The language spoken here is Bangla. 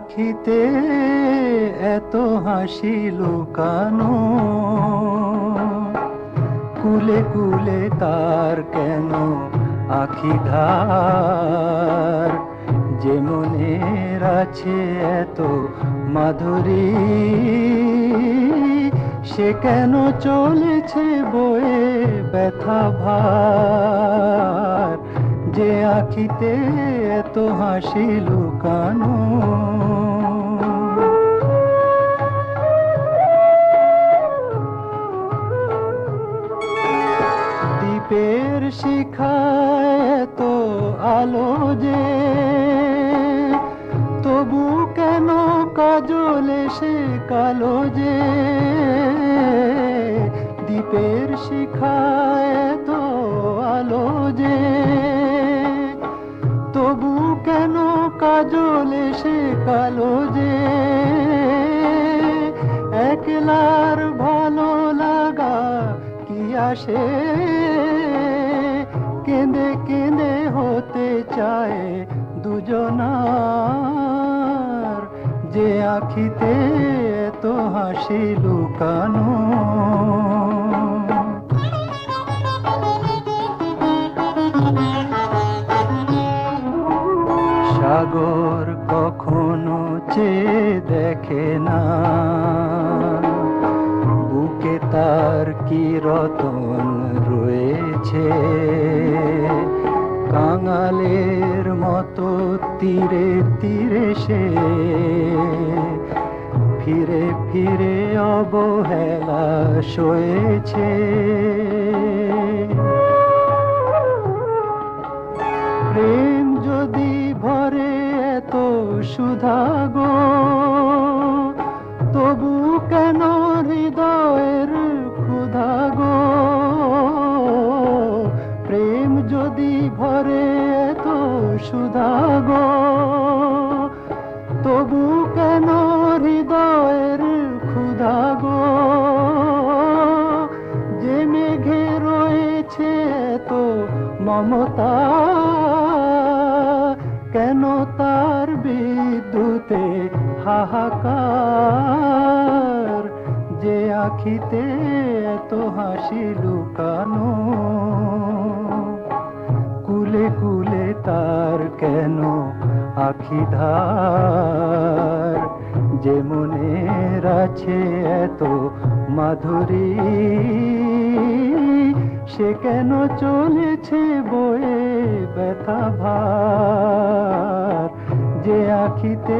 আখিতে এত হাসি লুকানো, কুলে কুলে তার কেন আখি ধার, যে মনের আছে এত মাধুরী, সে কেন চলেছে বয়ে ব্যথা ভার, যে আখিতে এত হাসি লুকানো। দ্বীপের শিখায় এত আলো যে, তবু কেন কাজল এসে কালো যে, দ্বীপের শিখায় এত আলো যে, তবু কেন কাজল এসে কালো যে, একলার ভালো লাগা কি আসে, কেঁদে কেঁদে হতে চায় দুজনার, যে আখিতে এত হাসি লুকানো। সাগর কখনো চেয়ে দেখে না, বুকে তার কি রতন রয়েছে, কাঙালের মতো তীরে তীরে সে ফিরে ফিরে অবহেলা সয়েছে। প্রেম যদি ভরে এত সুধা গো, তবু কেন হৃদয়ের ক্ষুধা গো, প্রেম যদি ভরে এত সুধা গো, তবু কেন হৃদয়ের ক্ষুধা গো, যে মেঘে রয়েছে এত মমতা, কেন তার বিদ্যুতে হাহাকার, যে আখিতে এত হাসি লুকানো, কুলে কুলে তার কেন আখি ধার, যে মনের আছে এত মাধুরী, সে কেন চলেছে বয়ে ব্যথা ভার, যে আখিতে